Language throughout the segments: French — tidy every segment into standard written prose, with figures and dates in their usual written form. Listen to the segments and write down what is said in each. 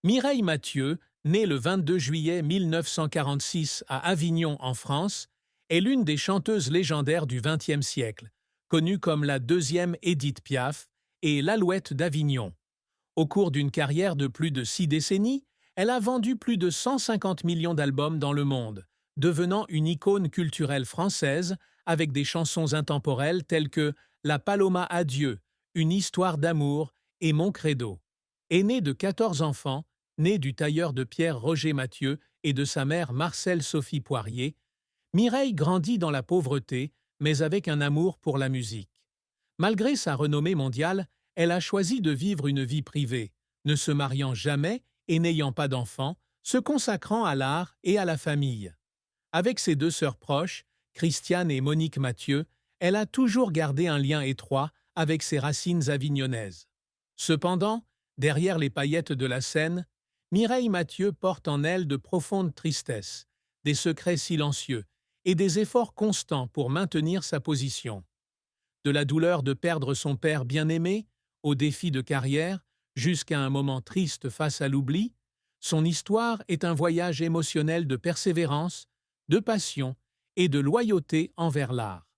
Mireille Mathieu, née le 22 juillet 1946 à Avignon en France, est l'une des chanteuses légendaires du XXe siècle, connue comme la deuxième Édith Piaf et l'Alouette d'Avignon. Au cours d'une carrière de plus de 6 décennies, elle a vendu plus de 150 millions d'albums dans le monde, devenant une icône culturelle française avec des chansons intemporelles telles que La Paloma Adieu, Une histoire d'amour et Mon Credo. Aînée de 14 enfants, née du tailleur de pierre Roger Mathieu et de sa mère Marcelle Sophie Poirier, Mireille grandit dans la pauvreté, mais avec un amour pour la musique. Malgré sa renommée mondiale, elle a choisi de vivre une vie privée, ne se mariant jamais et n'ayant pas d'enfants, se consacrant à l'art et à la famille. Avec ses deux sœurs proches, Christiane et Monique Mathieu, elle a toujours gardé un lien étroit avec ses racines avignonnaises. Cependant, derrière les paillettes de la scène, Mireille Mathieu porte en elle de profondes tristesses, des secrets silencieux et des efforts constants pour maintenir sa position. De la douleur de perdre son père bien-aimé, au défi de carrière, jusqu'à un moment triste face à l'oubli, son histoire est un voyage émotionnel de persévérance, de passion et de loyauté envers l'art.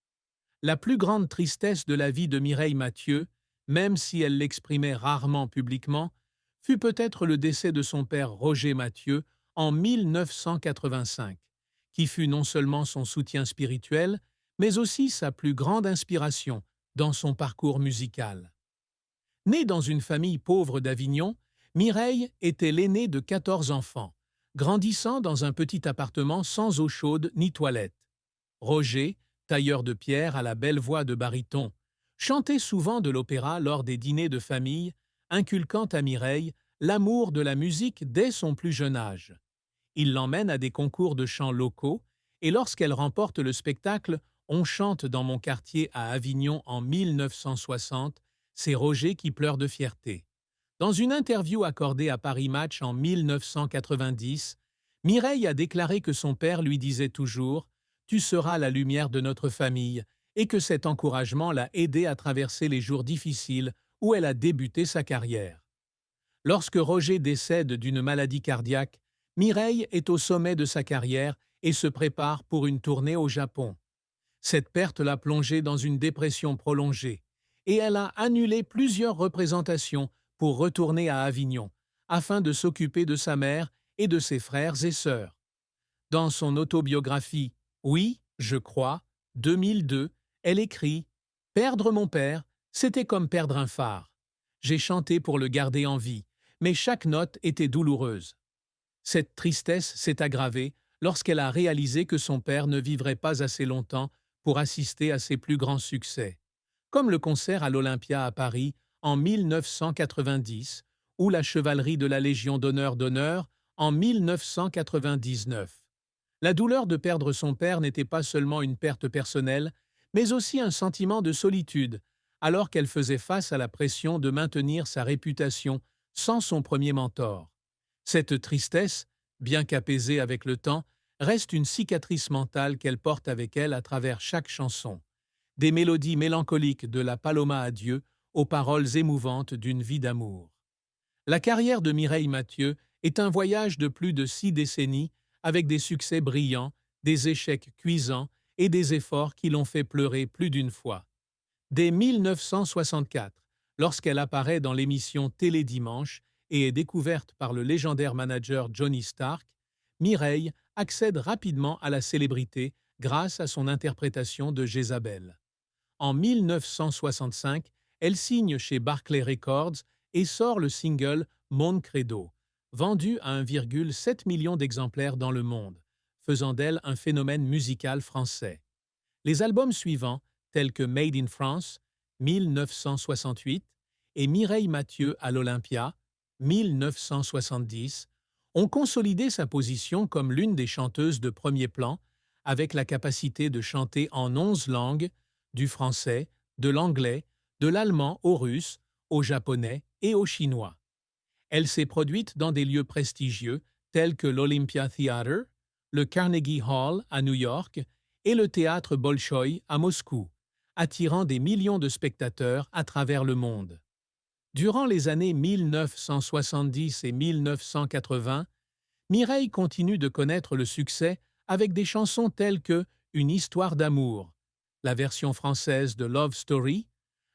La plus grande tristesse de la vie de Mireille Mathieu, même si elle l'exprimait rarement publiquement, fut peut-être le décès de son père Roger Mathieu en 1985, qui fut non seulement son soutien spirituel, mais aussi sa plus grande inspiration dans son parcours musical. Née dans une famille pauvre d'Avignon, Mireille était l'aînée de 14 enfants, grandissant dans un petit appartement sans eau chaude ni toilette. Roger, tailleur de pierre à la belle voix de baryton, chantait souvent de l'opéra lors des dîners de famille, inculquant à Mireille l'amour de la musique dès son plus jeune âge. Il l'emmène à des concours de chant locaux et lorsqu'elle remporte le spectacle « On chante dans mon quartier à Avignon en 1960 », c'est Roger qui pleure de fierté. Dans une interview accordée à Paris Match en 1990, Mireille a déclaré que son père lui disait toujours « Tu seras la lumière de notre famille » et que cet encouragement l'a aidée à traverser les jours difficiles où elle a débuté sa carrière. Lorsque Roger décède d'une maladie cardiaque, Mireille est au sommet de sa carrière et se prépare pour une tournée au Japon. Cette perte l'a plongée dans une dépression prolongée et elle a annulé plusieurs représentations pour retourner à Avignon, afin de s'occuper de sa mère et de ses frères et sœurs. Dans son autobiographie « Oui, je crois », 2002, elle écrit « Perdre mon père, c'était comme perdre un phare. J'ai chanté pour le garder en vie, mais chaque note était douloureuse. » Cette tristesse s'est aggravée lorsqu'elle a réalisé que son père ne vivrait pas assez longtemps pour assister à ses plus grands succès, comme le concert à l'Olympia à Paris en 1990 ou la chevalerie de la Légion d'honneur en 1999. La douleur de perdre son père n'était pas seulement une perte personnelle, mais aussi un sentiment de solitude, alors qu'elle faisait face à la pression de maintenir sa réputation sans son premier mentor. Cette tristesse, bien qu'apaisée avec le temps, reste une cicatrice mentale qu'elle porte avec elle à travers chaque chanson. Des mélodies mélancoliques de La Paloma Adieu aux paroles émouvantes d'une vie d'amour. La carrière de Mireille Mathieu est un voyage de plus de 6 décennies avec des succès brillants, des échecs cuisants et des efforts qui l'ont fait pleurer plus d'une fois. Dès 1964, lorsqu'elle apparaît dans l'émission Télédimanche et est découverte par le légendaire manager Johnny Stark, Mireille accède rapidement à la célébrité grâce à son interprétation de Jézabel. En 1965, elle signe chez Barclay Records et sort le single Mon Credo, vendu à 1,7 million d'exemplaires dans le monde, faisant d'elle un phénomène musical français. Les albums suivants, tels que Made in France, 1968, et Mireille Mathieu à l'Olympia, 1970, ont consolidé sa position comme l'une des chanteuses de premier plan, avec la capacité de chanter en 11 langues, du français, de l'anglais, de l'allemand au russe, au japonais et au chinois. Elle s'est produite dans des lieux prestigieux tels que l'Olympia Theatre, le Carnegie Hall à New York et le théâtre Bolchoï à Moscou, attirant des millions de spectateurs à travers le monde. Durant les années 1970 et 1980, Mireille continue de connaître le succès avec des chansons telles que Une histoire d'amour, la version française de Love Story,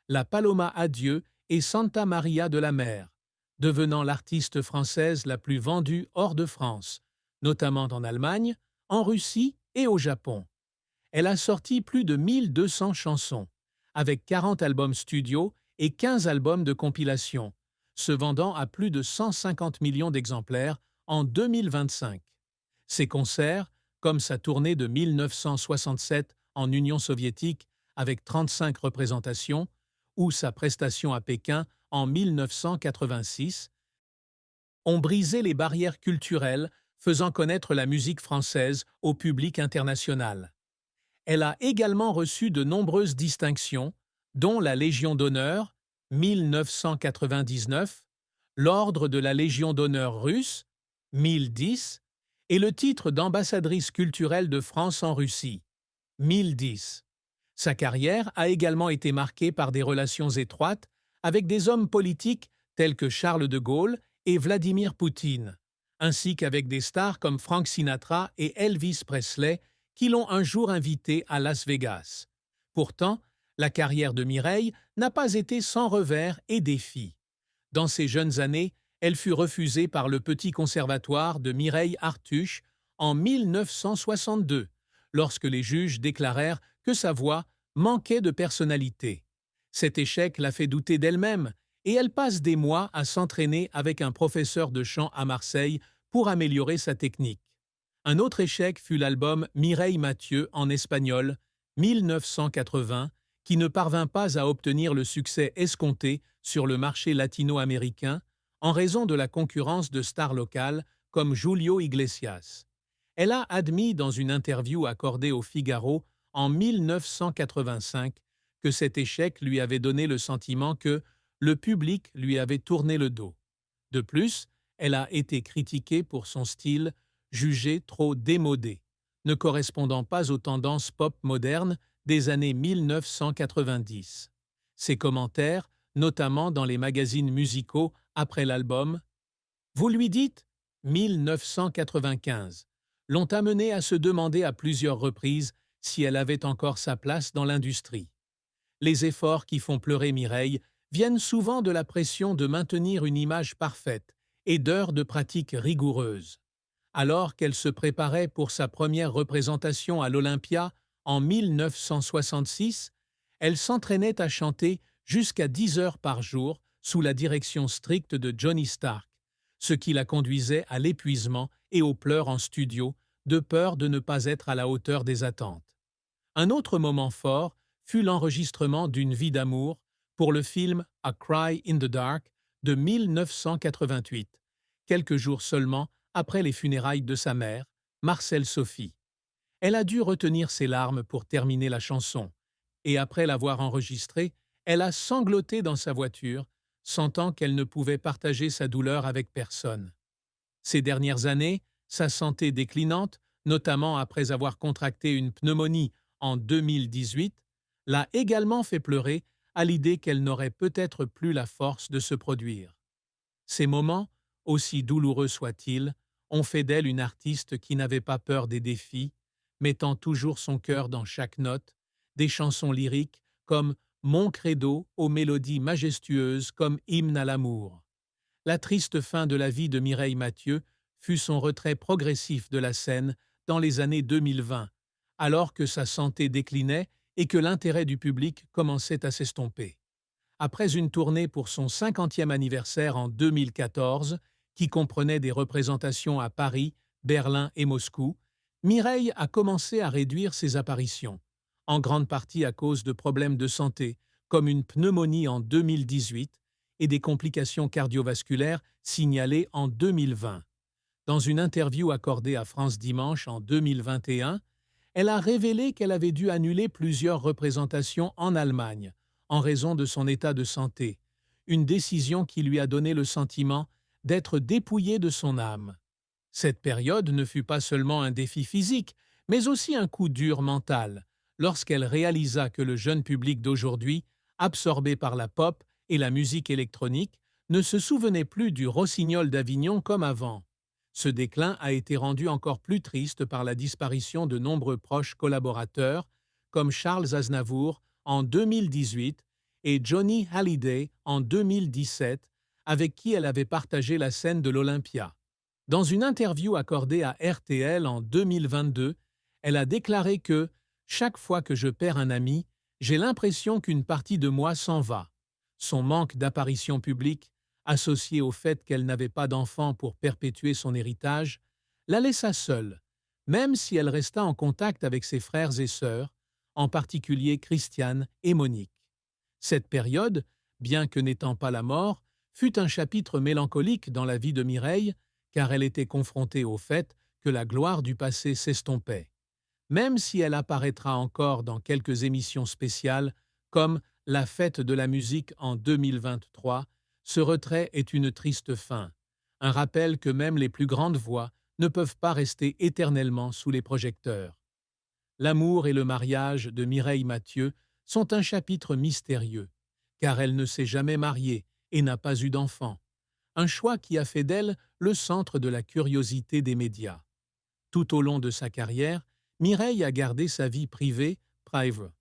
La Paloma Adieu et Santa Maria de la Mer, devenant l'artiste française la plus vendue hors de France, notamment en Allemagne, en Russie et au Japon. Elle a sorti plus de 1200 chansons, avec 40 albums studio et 15 albums de compilation, se vendant à plus de 150 millions d'exemplaires en 2025. Ses concerts, comme sa tournée de 1967 en Union soviétique avec 35 représentations, ou sa prestation à Pékin en 1986, ont brisé les barrières culturelles, faisant connaître la musique française au public international. Elle a également reçu de nombreuses distinctions, dont la Légion d'honneur, 1999, l'Ordre de la Légion d'honneur russe, 1010, et le titre d'ambassadrice culturelle de France en Russie, 1010. Sa carrière a également été marquée par des relations étroites avec des hommes politiques tels que Charles de Gaulle et Vladimir Poutine, ainsi qu'avec des stars comme Frank Sinatra et Elvis Presley, qui l'ont un jour invité à Las Vegas. Pourtant, la carrière de Mireille n'a pas été sans revers et défis. Dans ses jeunes années, elle fut refusée par le Petit Conservatoire de Mireille Artuche en 1962, lorsque les juges déclarèrent que sa voix manquait de personnalité. Cet échec l'a fait douter d'elle-même, et elle passe des mois à s'entraîner avec un professeur de chant à Marseille pour améliorer sa technique. Un autre échec fut l'album Mireille Mathieu en espagnol, 1980, qui ne parvint pas à obtenir le succès escompté sur le marché latino-américain en raison de la concurrence de stars locales comme Julio Iglesias. Elle a admis dans une interview accordée au Figaro en 1985 que cet échec lui avait donné le sentiment que le public lui avait tourné le dos. De plus, elle a été critiquée pour son style jugé trop démodé, ne correspondant pas aux tendances pop modernes des années 1990. Ses commentaires, notamment dans les magazines musicaux après l'album « Vous lui dites 1995 » l'ont amenée à se demander à plusieurs reprises si elle avait encore sa place dans l'industrie. Les efforts qui font pleurer Mireille viennent souvent de la pression de maintenir une image parfaite et d'heures de pratique rigoureuses. Alors qu'elle se préparait pour sa première représentation à l'Olympia en 1966, elle s'entraînait à chanter jusqu'à 10 heures par jour sous la direction stricte de Johnny Stark, ce qui la conduisait à l'épuisement et aux pleurs en studio, de peur de ne pas être à la hauteur des attentes. Un autre moment fort fut l'enregistrement d'Une vie d'amour pour le film A Cry in the Dark de 1988, quelques jours seulement après les funérailles de sa mère, Marcelle Sophie. Elle a dû retenir ses larmes pour terminer la chanson, et après l'avoir enregistrée, elle a sangloté dans sa voiture, sentant qu'elle ne pouvait partager sa douleur avec personne. Ces dernières années, sa santé déclinante, notamment après avoir contracté une pneumonie en 2018, l'a également fait pleurer à l'idée qu'elle n'aurait peut-être plus la force de se produire. Ces moments, aussi douloureux soient-ils, ont fait d'elle une artiste qui n'avait pas peur des défis, mettant toujours son cœur dans chaque note, des chansons lyriques comme Mon credo aux mélodies majestueuses comme Hymne à l'amour. La triste fin de la vie de Mireille Mathieu fut son retrait progressif de la scène dans les années 2020, alors que sa santé déclinait et que l'intérêt du public commençait à s'estomper. Après une tournée pour son 50e anniversaire en 2014, qui comprenait des représentations à Paris, Berlin et Moscou, Mireille a commencé à réduire ses apparitions, en grande partie à cause de problèmes de santé, comme une pneumonie en 2018 et des complications cardiovasculaires signalées en 2020. Dans une interview accordée à France Dimanche en 2021, elle a révélé qu'elle avait dû annuler plusieurs représentations en Allemagne en raison de son état de santé, une décision qui lui a donné le sentiment d'être dépouillée de son âme. Cette période ne fut pas seulement un défi physique, mais aussi un coup dur mental, lorsqu'elle réalisa que le jeune public d'aujourd'hui, absorbé par la pop et la musique électronique, ne se souvenait plus du Rossignol d'Avignon comme avant. Ce déclin a été rendu encore plus triste par la disparition de nombreux proches collaborateurs, comme Charles Aznavour en 2018 et Johnny Hallyday en 2017, avec qui elle avait partagé la scène de l'Olympia. Dans une interview accordée à RTL en 2022, elle a déclaré que « Chaque fois que je perds un ami, j'ai l'impression qu'une partie de moi s'en va. » Son manque d'apparition publique, associé au fait qu'elle n'avait pas d'enfant pour perpétuer son héritage, la laissa seule, même si elle resta en contact avec ses frères et sœurs, en particulier Christiane et Monique. Cette période, bien que n'étant pas la mort, fut un chapitre mélancolique dans la vie de Mireille, car elle était confrontée au fait que la gloire du passé s'estompait. Même si elle apparaîtra encore dans quelques émissions spéciales, comme La fête de la musique en 2023, ce retrait est une triste fin, un rappel que même les plus grandes voix ne peuvent pas rester éternellement sous les projecteurs. L'amour et le mariage de Mireille Mathieu sont un chapitre mystérieux, car elle ne s'est jamais mariée et n'a pas eu d'enfant, un choix qui a fait d'elle le centre de la curiosité des médias. Tout au long de sa carrière, Mireille a gardé sa vie privée, private.